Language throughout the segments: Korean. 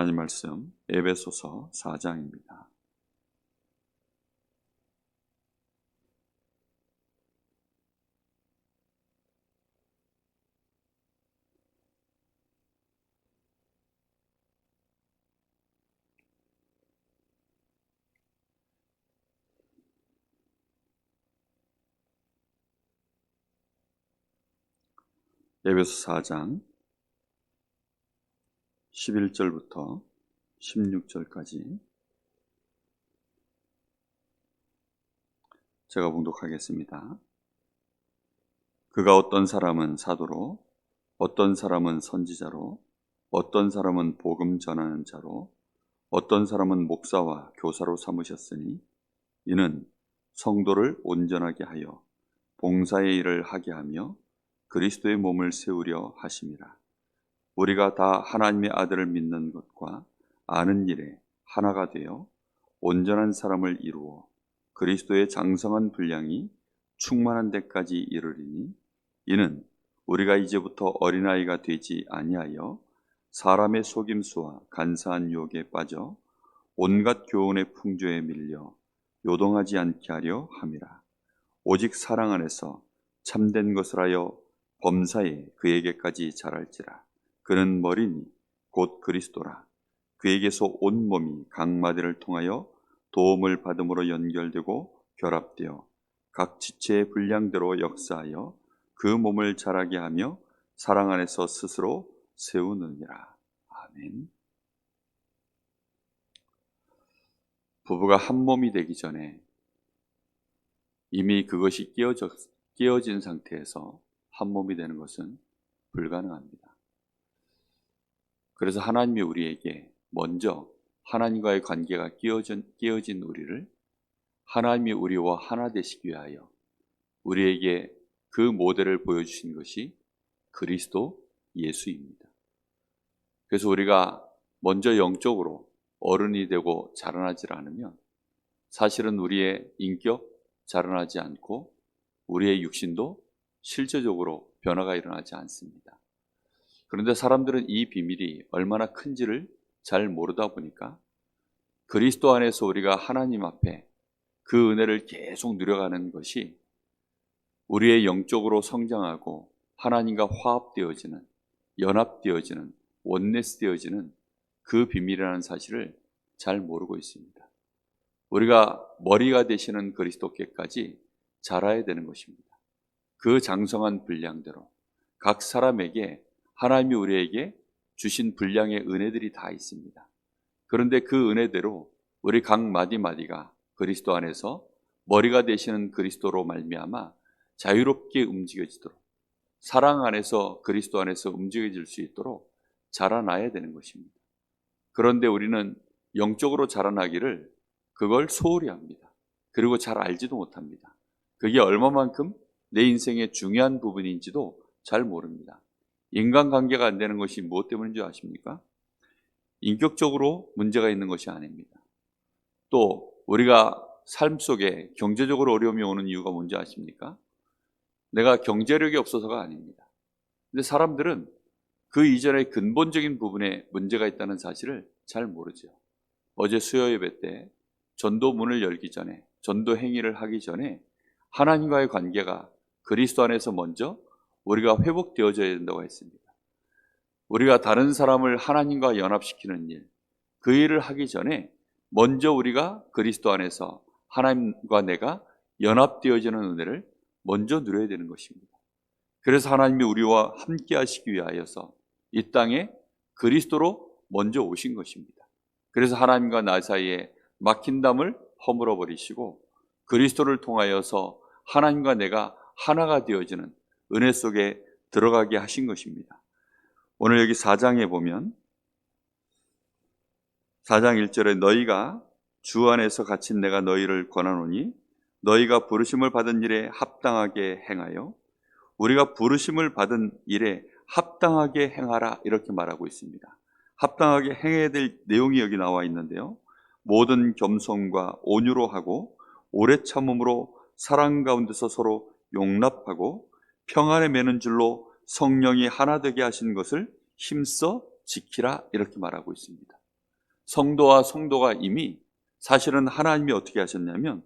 하나님 말씀 에베소서 4장입니다. 에베소 4장 11절부터 16절까지 제가 봉독하겠습니다. 그가 어떤 사람은 사도로, 어떤 사람은 선지자로, 어떤 사람은 복음 전하는 자로, 어떤 사람은 목사와 교사로 삼으셨으니 이는 성도를 온전하게 하여 봉사의 일을 하게 하며 그리스도의 몸을 세우려 하심이라. 우리가 다 하나님의 아들을 믿는 것과 아는 일에 하나가 되어 온전한 사람을 이루어 그리스도의 장성한 분량이 충만한 데까지 이르리니 이는 우리가 이제부터 어린아이가 되지 아니하여 사람의 속임수와 간사한 유혹에 빠져 온갖 교훈의 풍조에 밀려 요동하지 않게 하려 함이라. 오직 사랑 안에서 참된 것을 하여 범사에 그에게까지 자랄지라. 그는 머리니 곧 그리스도라. 그에게서 온 몸이 각 마디를 통하여 도움을 받음으로 연결되고 결합되어 각 지체의 분량대로 역사하여 그 몸을 자라게 하며 사랑 안에서 스스로 세우느니라. 아멘. 부부가 한 몸이 되기 전에 이미 그것이 끼어진 상태에서 한 몸이 되는 것은 불가능합니다. 그래서 하나님이 우리에게 먼저 하나님과의 관계가 끼어진 우리를 하나님이 우리와 하나 되시기 위하여 우리에게 그 모델을 보여주신 것이 그리스도 예수입니다. 그래서 우리가 먼저 영적으로 어른이 되고 자라나지 않으면 사실은 우리의 인격 자라나지 않고 우리의 육신도 실제적으로 변화가 일어나지 않습니다. 그런데 사람들은 이 비밀이 얼마나 큰지를 잘 모르다 보니까 그리스도 안에서 우리가 하나님 앞에 그 은혜를 계속 누려가는 것이 우리의 영적으로 성장하고 하나님과 화합되어지는, 연합되어지는, 원네스되어지는 그 비밀이라는 사실을 잘 모르고 있습니다. 우리가 머리가 되시는 그리스도께까지 자라야 되는 것입니다. 그 장성한 분량대로 각 사람에게 하나님이 우리에게 주신 분량의 은혜들이 다 있습니다. 그런데 그 은혜대로 우리 각 마디마디가 그리스도 안에서 머리가 되시는 그리스도로 말미암아 자유롭게 움직여지도록 사랑 안에서 그리스도 안에서 움직여질 수 있도록 자라나야 되는 것입니다. 그런데 우리는 영적으로 자라나기를 그걸 소홀히 합니다. 그리고 잘 알지도 못합니다. 그게 얼마만큼 내 인생의 중요한 부분인지도 잘 모릅니다. 인간관계가 안 되는 것이 무엇 때문인 줄 아십니까? 인격적으로 문제가 있는 것이 아닙니다. 또 우리가 삶 속에 경제적으로 어려움이 오는 이유가 뭔지 아십니까? 내가 경제력이 없어서가 아닙니다. 근데 사람들은 그 이전의 근본적인 부분에 문제가 있다는 사실을 잘 모르죠. 어제 수요 예배 때 전도 문을 열기 전에, 전도 행위를 하기 전에 하나님과의 관계가 그리스도 안에서 먼저 우리가 회복되어져야 된다고 했습니다. 우리가 다른 사람을 하나님과 연합시키는 일, 그 일을 하기 전에 먼저 우리가 그리스도 안에서 하나님과 내가 연합되어지는 은혜를 먼저 누려야 되는 것입니다. 그래서 하나님이 우리와 함께 하시기 위하여서 이 땅에 그리스도로 먼저 오신 것입니다. 그래서 하나님과 나 사이에 막힌 담을 허물어 버리시고 그리스도를 통하여서 하나님과 내가 하나가 되어지는 은혜 속에 들어가게 하신 것입니다. 오늘 여기 4장에 보면 4장 1절에 너희가 주 안에서 갇힌 내가 너희를 권하노니 너희가 부르심을 받은 일에 합당하게 행하여 우리가 부르심을 받은 일에 합당하게 행하라 이렇게 말하고 있습니다. 합당하게 행해야 될 내용이 여기 나와 있는데요. 모든 겸손과 온유로 하고 오래 참음으로 사랑 가운데서 서로 용납하고 평안에 매는 줄로 성령이 하나 되게 하신 것을 힘써 지키라 이렇게 말하고 있습니다. 성도와 성도가 이미 사실은 하나님이 어떻게 하셨냐면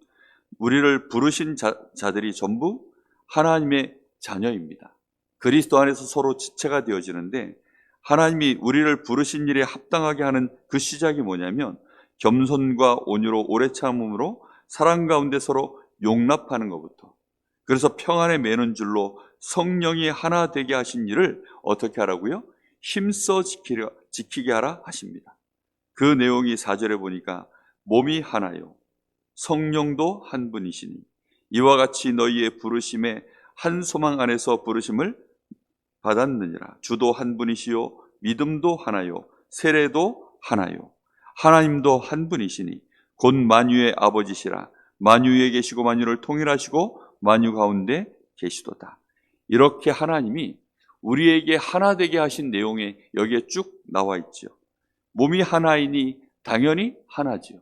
우리를 부르신 자들이 전부 하나님의 자녀입니다. 그리스도 안에서 서로 지체가 되어지는데 하나님이 우리를 부르신 일에 합당하게 하는 그 시작이 뭐냐면 겸손과 온유로 오래 참음으로 사랑 가운데 서로 용납하는 것부터, 그래서 평안에 매는 줄로 성령이 하나 되게 하신 일을 어떻게 하라고요? 힘써 지키게 하라 하십니다. 그 내용이 4절에 보니까 몸이 하나요 성령도 한 분이시니 이와 같이 너희의 부르심에 한 소망 안에서 부르심을 받았느니라. 주도 한 분이시요 믿음도 하나요 세례도 하나요 하나님도 한 분이시니 곧 만유의 아버지시라. 만유에 계시고 만유를 통일하시고 만유 가운데 계시도다. 이렇게 하나님이 우리에게 하나 되게 하신 내용이 여기에 쭉 나와 있죠. 몸이 하나이니 당연히 하나지요.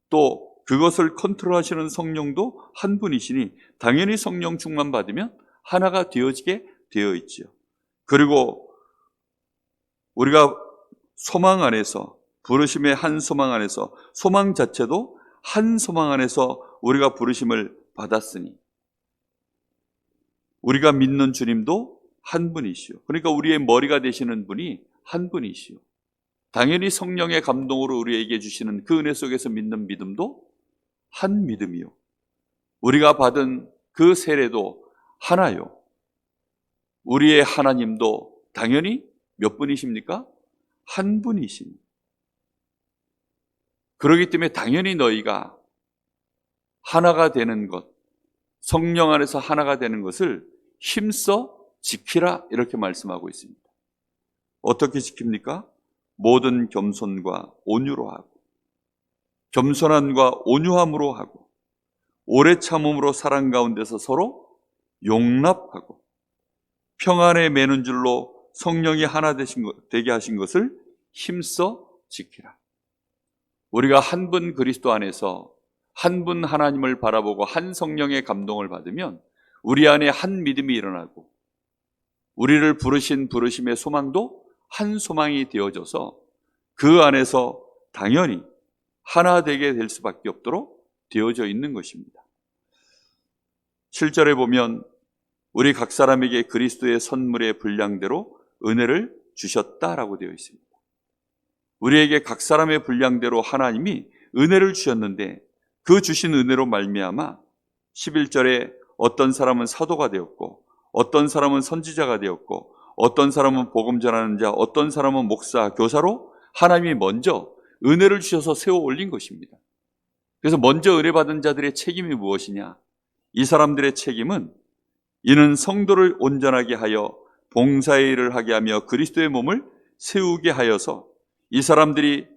또 그것을 컨트롤하시는 성령도 한 분이시니 당연히 성령 충만 받으면 하나가 되어지게 되어 있죠. 그리고 우리가 소망 안에서, 부르심의 한 소망 안에서, 소망 자체도 한 소망 안에서 우리가 부르심을 받았으니 우리가 믿는 주님도 한 분이시요. 그러니까 우리의 머리가 되시는 분이 한 분이시요. 당연히 성령의 감동으로 우리에게 주시는 그 은혜 속에서 믿는 믿음도 한 믿음이요. 우리가 받은 그 세례도 하나요. 우리의 하나님도 당연히 몇 분이십니까? 한 분이십니다. 그렇기 때문에 당연히 너희가 하나가 되는 것, 성령 안에서 하나가 되는 것을 힘써 지키라 이렇게 말씀하고 있습니다. 어떻게 지킵니까? 모든 겸손과 온유로 하고, 겸손함과 온유함으로 하고, 오래 참음으로 사랑 가운데서 서로 용납하고, 평안에 매는 줄로 성령이 하나 되게 하신 것을 힘써 지키라. 우리가 한 분 그리스도 안에서 한 분 하나님을 바라보고 한 성령의 감동을 받으면 우리 안에 한 믿음이 일어나고 우리를 부르신 부르심의 소망도 한 소망이 되어져서 그 안에서 당연히 하나 되게 될 수밖에 없도록 되어져 있는 것입니다. 7절에 보면 우리 각 사람에게 그리스도의 선물의 분량대로 은혜를 주셨다라고 되어 있습니다. 우리에게 각 사람의 분량대로 하나님이 은혜를 주셨는데 그 주신 은혜로 말미암아 11절에 어떤 사람은 사도가 되었고 어떤 사람은 선지자가 되었고 어떤 사람은 복음 전하는 자, 어떤 사람은 목사, 교사로 하나님이 먼저 은혜를 주셔서 세워 올린 것입니다. 그래서 먼저 은혜 받은 자들의 책임이 무엇이냐? 이 사람들의 책임은 이는 성도를 온전하게 하여 봉사의 일을 하게 하며 그리스도의 몸을 세우게 하여서 이 사람들이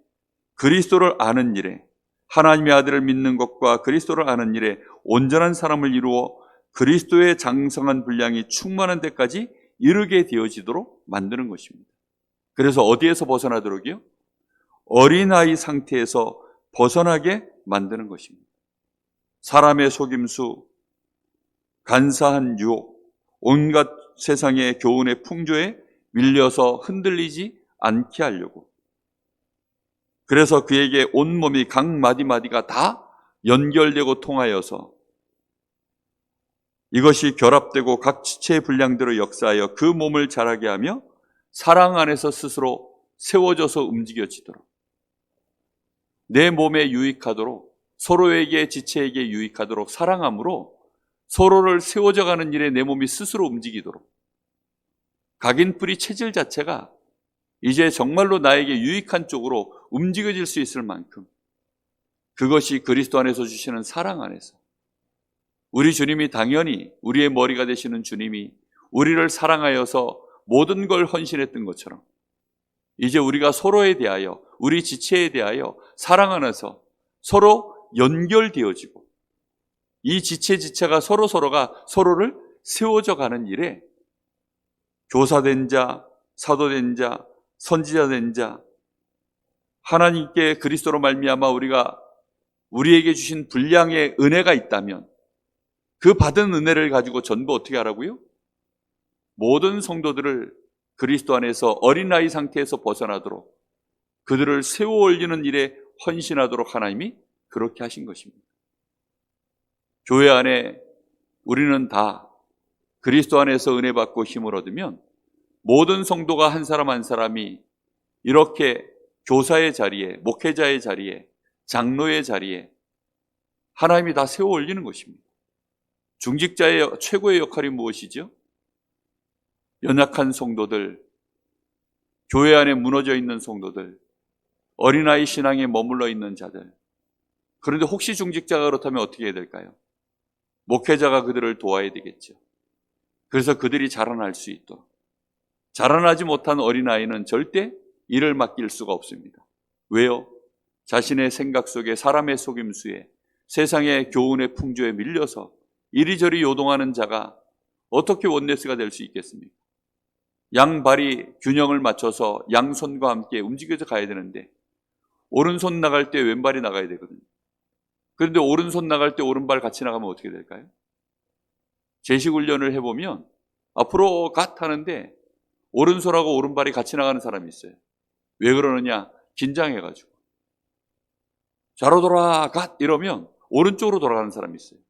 그리스도를 아는 일에, 하나님의 아들을 믿는 것과 그리스도를 아는 일에 온전한 사람을 이루어 그리스도의 장성한 분량이 충만한 데까지 이르게 되어지도록 만드는 것입니다. 그래서 어디에서 벗어나도록이요? 어린아이 상태에서 벗어나게 만드는 것입니다. 사람의 속임수, 간사한 유혹, 온갖 세상의 교훈의 풍조에 밀려서 흔들리지 않게 하려고. 그래서 그에게 온몸이 각 마디마디가 다 연결되고 통하여서 이것이 결합되고 각 지체의 분량대로 역사하여 그 몸을 자라게 하며 사랑 안에서 스스로 세워져서 움직여지도록, 내 몸에 유익하도록, 서로에게 지체에게 유익하도록 사랑함으로 서로를 세워져가는 일에 내 몸이 스스로 움직이도록, 각인뿌리 체질 자체가 이제 정말로 나에게 유익한 쪽으로 움직여질 수 있을 만큼, 그것이 그리스도 안에서 주시는 사랑 안에서 우리 주님이 당연히, 우리의 머리가 되시는 주님이 우리를 사랑하여서 모든 걸 헌신했던 것처럼 이제 우리가 서로에 대하여, 우리 지체에 대하여 사랑 안에서 서로 연결되어지고 이 지체가 서로가 서로를 세워져 가는 일에 교사된 자, 사도된 자, 선지자된 자, 하나님께 그리스도로 말미암아 우리에게 주신 분량의 은혜가 있다면 그 받은 은혜를 가지고 전부 어떻게 하라고요? 모든 성도들을 그리스도 안에서 어린아이 상태에서 벗어나도록 그들을 세워 올리는 일에 헌신하도록 하나님이 그렇게 하신 것입니다. 교회 안에 우리는 다 그리스도 안에서 은혜 받고 힘을 얻으면 모든 성도가 한 사람 한 사람이 이렇게 교사의 자리에, 목회자의 자리에, 장로의 자리에 하나님이 다 세워 올리는 것입니다. 중직자의 최고의 역할이 무엇이죠? 연약한 성도들, 교회 안에 무너져 있는 성도들, 어린아이 신앙에 머물러 있는 자들. 그런데 혹시 중직자가 그렇다면 어떻게 해야 될까요? 목회자가 그들을 도와야 되겠죠. 그래서 그들이 자라날 수 있도록. 자라나지 못한 어린아이는 절대 일을 맡길 수가 없습니다. 왜요? 자신의 생각 속에, 사람의 속임수에, 세상의 교훈의 풍조에 밀려서 이리저리 요동하는 자가 어떻게 원네스가 될 수 있겠습니까? 양발이 균형을 맞춰서 양손과 함께 움직여서 가야 되는데 오른손 나갈 때 왼발이 나가야 되거든요. 그런데 오른손 나갈 때 오른발 같이 나가면 어떻게 될까요? 제식훈련을 해보면 앞으로 갓 하는데 오른손하고 오른발이 같이 나가는 사람이 있어요. 왜 그러느냐? 긴장해가지고. 좌로 돌아 갓 이러면 오른쪽으로 돌아가는 사람이 있어요.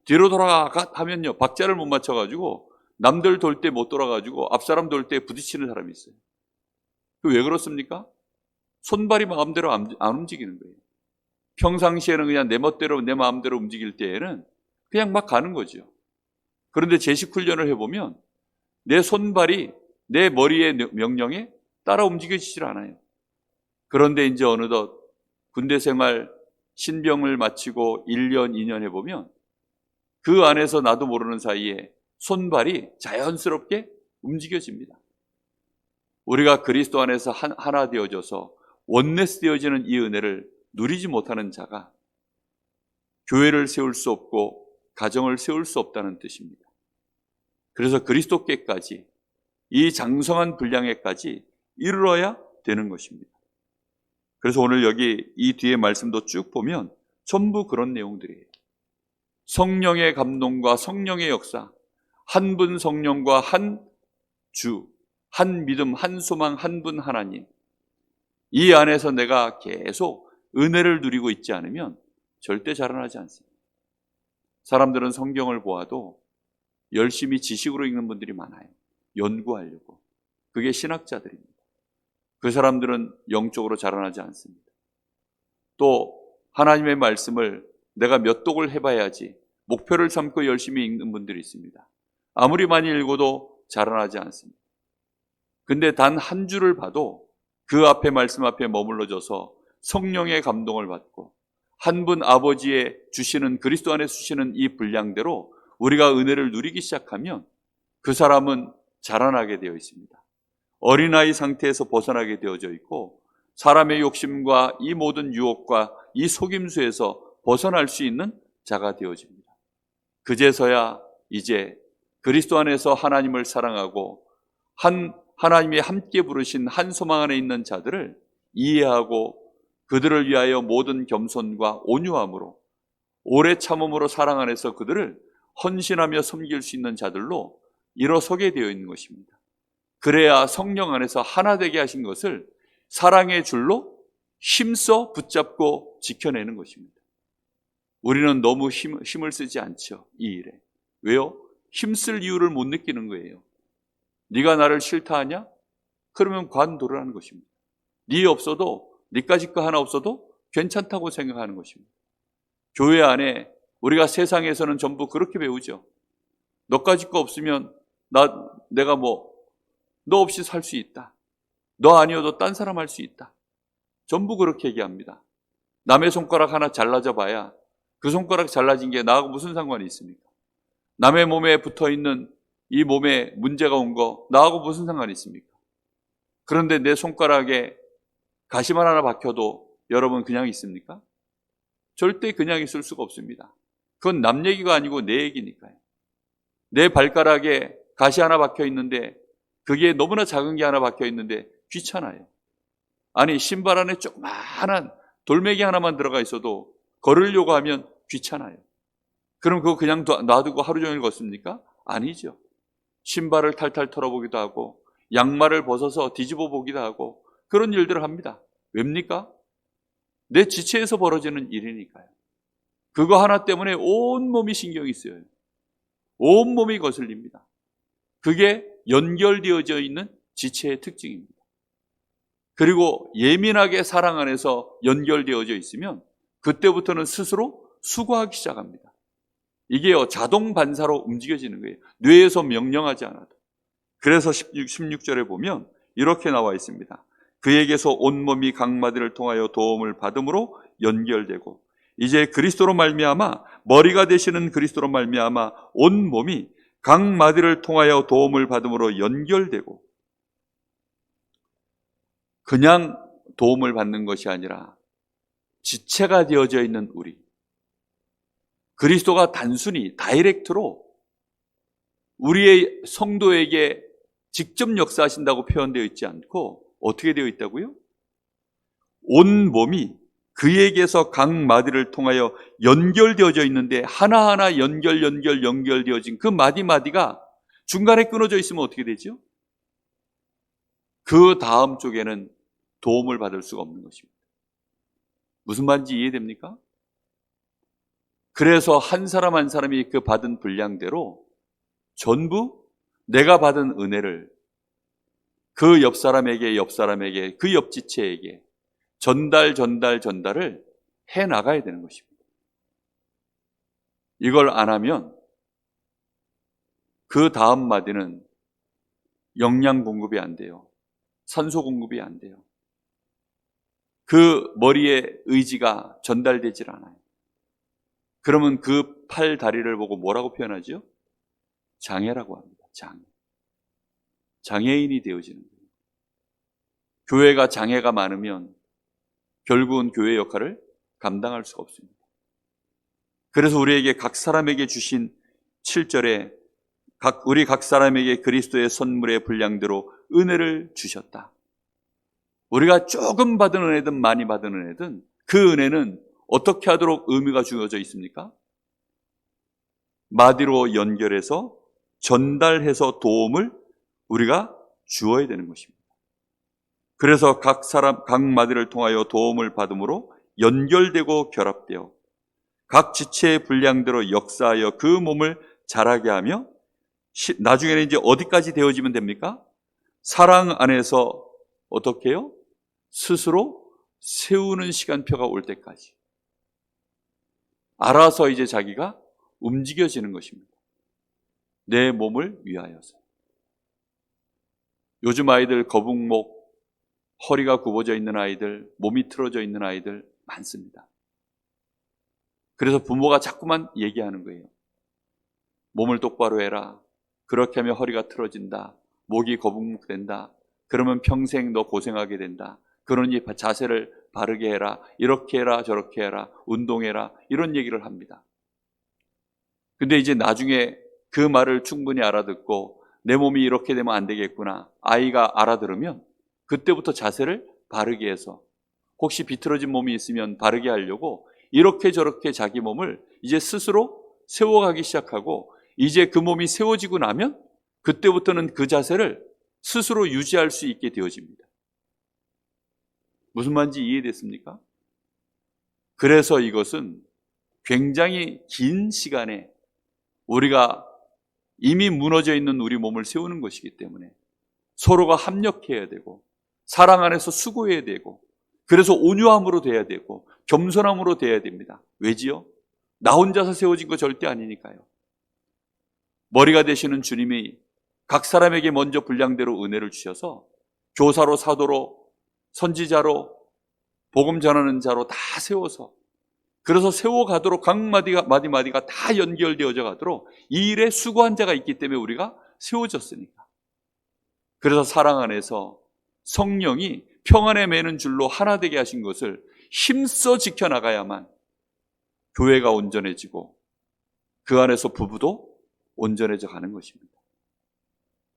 뒤로 돌아 갓 하면요, 박자를 못 맞춰가지고 남들 돌 때 못 돌아가지고 앞사람 돌 때 부딪히는 사람이 있어요. 왜 그렇습니까? 손발이 마음대로 안 움직이는 거예요. 평상시에는 그냥 내 멋대로 내 마음대로 움직일 때에는 그냥 막 가는 거죠. 그런데 제식 훈련을 해보면 내 손발이 내 머리의 명령에 따라 움직여지질 않아요. 그런데 이제 어느덧 군대 생활 신병을 마치고 1년, 2년 해보면 그 안에서 나도 모르는 사이에 손발이 자연스럽게 움직여집니다. 우리가 그리스도 안에서 하나 되어져서 원네스 되어지는 이 은혜를 누리지 못하는 자가 교회를 세울 수 없고 가정을 세울 수 없다는 뜻입니다. 그래서 그리스도께까지 이 장성한 분량에까지 이르러야 되는 것입니다. 그래서 오늘 여기 이 뒤에 말씀도 쭉 보면 전부 그런 내용들이에요. 성령의 감동과 성령의 역사, 한 분 성령과 한 주, 한 믿음, 한 소망, 한 분 하나님. 이 안에서 내가 계속 은혜를 누리고 있지 않으면 절대 자라나지 않습니다. 사람들은 성경을 보아도 열심히 지식으로 읽는 분들이 많아요. 연구하려고. 그게 신학자들입니다. 그 사람들은 영적으로 자라나지 않습니다. 또 하나님의 말씀을 내가 몇 독을 해봐야지 목표를 삼고 열심히 읽는 분들이 있습니다. 아무리 많이 읽어도 자라나지 않습니다. 근데 단 한 줄을 봐도 그 앞에 말씀 앞에 머물러져서 성령의 감동을 받고 한 분 아버지의 주시는, 그리스도 안에 주시는 이 분량대로 우리가 은혜를 누리기 시작하면 그 사람은 자라나게 되어 있습니다. 어린아이 상태에서 벗어나게 되어져 있고 사람의 욕심과 이 모든 유혹과 이 속임수에서 벗어날 수 있는 자가 되어집니다. 그제서야 이제 그리스도 안에서 하나님을 사랑하고 하나님이 함께 부르신 한 소망 안에 있는 자들을 이해하고 그들을 위하여 모든 겸손과 온유함으로 오래 참음으로 사랑 안에서 그들을 헌신하며 섬길 수 있는 자들로 일어서게 되어 있는 것입니다. 그래야 성령 안에서 하나 되게 하신 것을 사랑의 줄로 힘써 붙잡고 지켜내는 것입니다. 우리는 너무 힘을 쓰지 않죠, 이 일에. 왜요? 힘쓸 이유를 못 느끼는 거예요. 네가 나를 싫다 하냐? 그러면 관두라는 것입니다. 네 없어도, 네까지 거 하나 없어도 괜찮다고 생각하는 것입니다. 교회 안에 우리가 세상에서는 전부 그렇게 배우죠. 너까지 거 없으면 내가 너 없이 살 수 있다. 너 아니어도 딴 사람 할 수 있다. 전부 그렇게 얘기합니다. 남의 손가락 하나 잘라져 봐야 그 손가락 잘라진 게 나하고 무슨 상관이 있습니까? 남의 몸에 붙어있는 이 몸에 문제가 온 거 나하고 무슨 상관이 있습니까? 그런데 내 손가락에 가시만 하나 박혀도 여러분 그냥 있습니까? 절대 그냥 있을 수가 없습니다. 그건 남 얘기가 아니고 내 얘기니까요. 내 발가락에 가시 하나 박혀 있는데 그게 너무나 작은 게 하나 박혀 있는데 귀찮아요. 아니 신발 안에 조그마한 돌멩이 하나만 들어가 있어도 걸으려고 하면 귀찮아요. 그럼 그거 그냥 놔두고 하루 종일 걷습니까? 아니죠. 신발을 탈탈 털어보기도 하고 양말을 벗어서 뒤집어 보기도 하고 그런 일들을 합니다. 왜입니까? 내 지체에서 벌어지는 일이니까요. 그거 하나 때문에 온몸이 신경이 쓰여요. 온몸이 거슬립니다. 그게 연결되어져 있는 지체의 특징입니다. 그리고 예민하게 사랑 안에서 연결되어져 있으면 그때부터는 스스로 수고하기 시작합니다. 이게요, 자동 반사로 움직여지는 거예요. 뇌에서 명령하지 않아도. 그래서 16절에 보면 이렇게 나와 있습니다. 그에게서 온몸이 각 마디를 통하여 도움을 받음으로 연결되고, 이제 그리스도로 말미암아, 머리가 되시는 그리스도로 말미암아 온몸이 각 마디를 통하여 도움을 받음으로 연결되고, 그냥 도움을 받는 것이 아니라 지체가 되어져 있는 우리, 그리스도가 단순히 다이렉트로 우리의 성도에게 직접 역사하신다고 표현되어 있지 않고 어떻게 되어 있다고요? 온 몸이 그에게서 각 마디를 통하여 연결되어져 있는데, 하나하나 연결되어진 그 마디마디가 중간에 끊어져 있으면 어떻게 되죠? 그 다음 쪽에는 도움을 받을 수가 없는 것입니다. 무슨 말인지 이해됩니까? 그래서 한 사람 한 사람이 그 받은 분량대로 전부 내가 받은 은혜를 그 옆 사람에게, 그 옆 지체에게 전달을 해 나가야 되는 것입니다. 이걸 안 하면 그 다음 마디는 영양 공급이 안 돼요. 산소 공급이 안 돼요. 그 머리의 의지가 전달되질 않아요. 그러면 그 팔, 다리를 보고 뭐라고 표현하죠? 장애라고 합니다. 장애인이 되어지는 거예요. 교회가 장애가 많으면 결국은 교회 역할을 감당할 수가 없습니다. 그래서 우리에게 각 사람에게 주신 7절에 우리 각 사람에게 그리스도의 선물의 분량대로 은혜를 주셨다. 우리가 조금 받은 은혜든 많이 받은 은혜든 그 은혜는 어떻게 하도록 의미가 주어져 있습니까? 마디로 연결해서 전달해서 도움을 우리가 주어야 되는 것입니다. 그래서 각 마디를 통하여 도움을 받음으로 연결되고 결합되어 각 지체의 분량대로 역사하여 그 몸을 자라게 하며, 나중에는 이제 어디까지 되어지면 됩니까? 사랑 안에서 어떻게 해요? 스스로 세우는 시간표가 올 때까지 알아서 이제 자기가 움직여지는 것입니다. 내 몸을 위하여서. 요즘 아이들 거북목, 허리가 굽어져 있는 아이들, 몸이 틀어져 있는 아이들 많습니다. 그래서 부모가 자꾸만 얘기하는 거예요. 몸을 똑바로 해라. 그렇게 하면 허리가 틀어진다. 목이 거북목 된다. 그러면 평생 너 고생하게 된다. 그러니 자세를 바르게 해라. 이렇게 해라. 저렇게 해라. 운동해라. 이런 얘기를 합니다. 근데 이제 나중에 그 말을 충분히 알아듣고 내 몸이 이렇게 되면 안 되겠구나. 아이가 알아들으면 그때부터 자세를 바르게 해서, 혹시 비틀어진 몸이 있으면 바르게 하려고 이렇게 저렇게 자기 몸을 이제 스스로 세워가기 시작하고, 이제 그 몸이 세워지고 나면 그때부터는 그 자세를 스스로 유지할 수 있게 되어집니다. 무슨 말인지 이해됐습니까? 그래서 이것은 굉장히 긴 시간에 우리가 이미 무너져 있는 우리 몸을 세우는 것이기 때문에 서로가 합력해야 되고, 사랑 안에서 수고해야 되고, 그래서 온유함으로 돼야 되고 겸손함으로 돼야 됩니다. 왜지요? 나 혼자서 세워진 거 절대 아니니까요. 머리가 되시는 주님이 각 사람에게 먼저 분량대로 은혜를 주셔서 교사로, 사도로, 선지자로, 복음 전하는 자로 다 세워서, 그래서 세워가도록 각 마디마디가 다 연결되어져 가도록 이 일에 수고한 자가 있기 때문에 우리가 세워졌으니까. 그래서 사랑 안에서 성령이 평안에 매는 줄로 하나 되게 하신 것을 힘써 지켜나가야만 교회가 온전해지고 그 안에서 부부도 온전해져 가는 것입니다.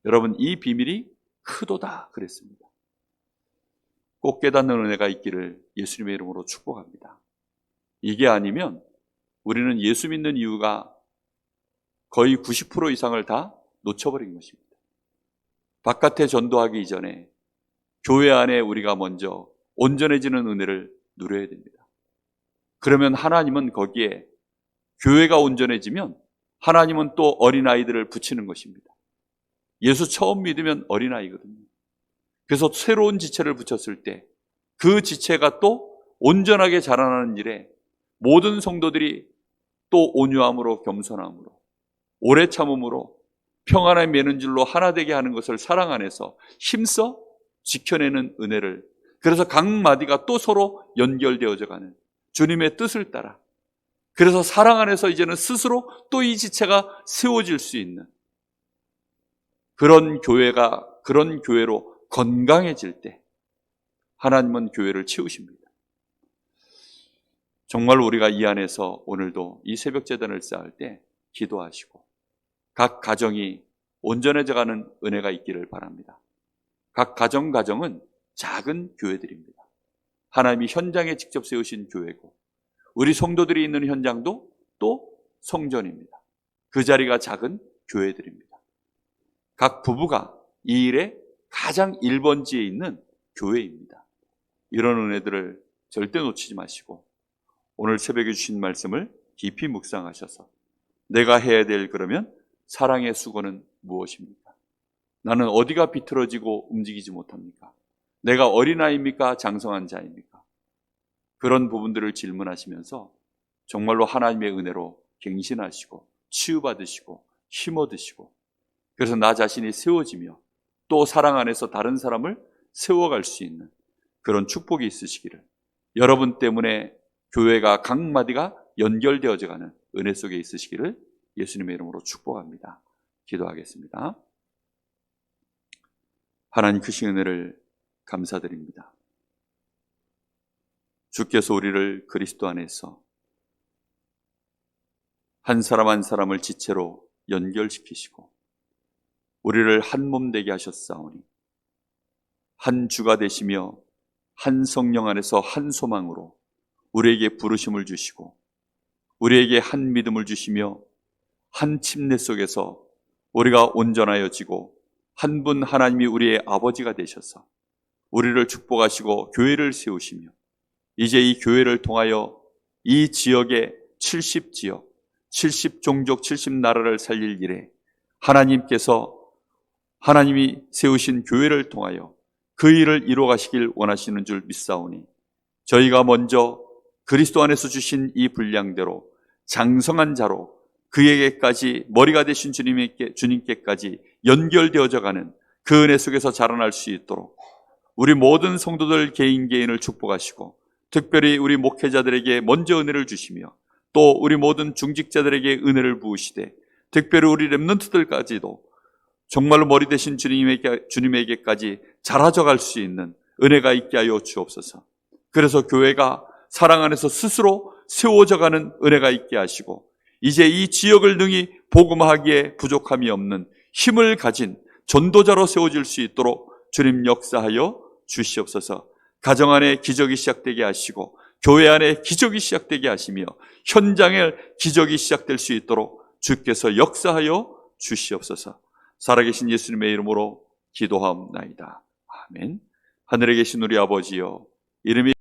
여러분, 이 비밀이 크도다 그랬습니다. 꼭 깨닫는 은혜가 있기를 예수님의 이름으로 축복합니다. 이게 아니면 우리는 예수 믿는 이유가 거의 90% 이상을 다 놓쳐버린 것입니다. 바깥에 전도하기 이전에 교회 안에 우리가 먼저 온전해지는 은혜를 누려야 됩니다. 그러면 하나님은 거기에 교회가 온전해지면 하나님은 또 어린아이들을 붙이는 것입니다. 예수 처음 믿으면 어린아이거든요. 그래서 새로운 지체를 붙였을 때 그 지체가 또 온전하게 자라나는 일에 모든 성도들이 또 온유함으로 겸손함으로 오래 참음으로 평안에 매는 줄로 하나 되게 하는 것을 사랑 안에서 힘써 지켜내는 은혜를, 그래서 각 마디가 또 서로 연결되어져 가는 주님의 뜻을 따라, 그래서 사랑 안에서 이제는 스스로 또 이 지체가 세워질 수 있는 그런 교회로 건강해질 때 하나님은 교회를 채우십니다. 정말 우리가 이 안에서 오늘도 이 새벽 제단을 쌓을 때 기도하시고 각 가정이 온전해져가는 은혜가 있기를 바랍니다. 각 가정은 작은 교회들입니다. 하나님이 현장에 직접 세우신 교회고 우리 성도들이 있는 현장도 또 성전입니다. 그 자리가 작은 교회들입니다. 각 부부가 이 일에 가장 1번지에 있는 교회입니다. 이런 은혜들을 절대 놓치지 마시고 오늘 새벽에 주신 말씀을 깊이 묵상하셔서 내가 해야 될 그러면 사랑의 수고는 무엇입니까? 나는 어디가 비틀어지고 움직이지 못합니까? 내가 어린아이입니까? 장성한 자입니까? 그런 부분들을 질문하시면서 정말로 하나님의 은혜로 갱신하시고 치유받으시고 힘 얻으시고 그래서 나 자신이 세워지며 또 사랑 안에서 다른 사람을 세워갈 수 있는 그런 축복이 있으시기를, 여러분 때문에 교회가 각 마디가 연결되어져 가는 은혜 속에 있으시기를 예수님의 이름으로 축복합니다. 기도하겠습니다. 하나님 크신 은혜를 감사드립니다. 주께서 우리를 그리스도 안에서 한 사람 한 사람을 지체로 연결시키시고 우리를 한 몸 되게 하셨사오니 한 주가 되시며 한 성령 안에서 한 소망으로 우리에게 부르심을 주시고 우리에게 한 믿음을 주시며 한 침례 속에서 우리가 온전하여지고 한 분 하나님이 우리의 아버지가 되셔서 우리를 축복하시고 교회를 세우시며 이제 이 교회를 통하여 이 지역의 70지역, 70종족, 70나라를 살릴 일에 하나님이 세우신 교회를 통하여 그 일을 이루어 가시길 원하시는 줄 믿사오니 저희가 먼저 그리스도 안에서 주신 이 분량대로 장성한 자로 그에게까지 머리가 되신 주님께까지 연결되어져 가는 그 은혜 속에서 자라날 수 있도록 우리 모든 성도들 개인을 축복하시고 특별히 우리 목회자들에게 먼저 은혜를 주시며 또 우리 모든 중직자들에게 은혜를 부으시되 특별히 우리 렘넌트들까지도 정말로 머리 되신 주님에게까지 자라져 갈 수 있는 은혜가 있게 하여 주옵소서. 그래서 교회가 사랑 안에서 스스로 세워져 가는 은혜가 있게 하시고 이제 이 지역을 능히 복음하기에 부족함이 없는 힘을 가진 전도자로 세워질 수 있도록 주님 역사하여 주시옵소서. 가정 안에 기적이 시작되게 하시고 교회 안에 기적이 시작되게 하시며 현장에 기적이 시작될 수 있도록 주께서 역사하여 주시옵소서. 살아계신 예수님의 이름으로 기도하옵나이다. 아멘. 하늘에 계신 우리 아버지여, 이름이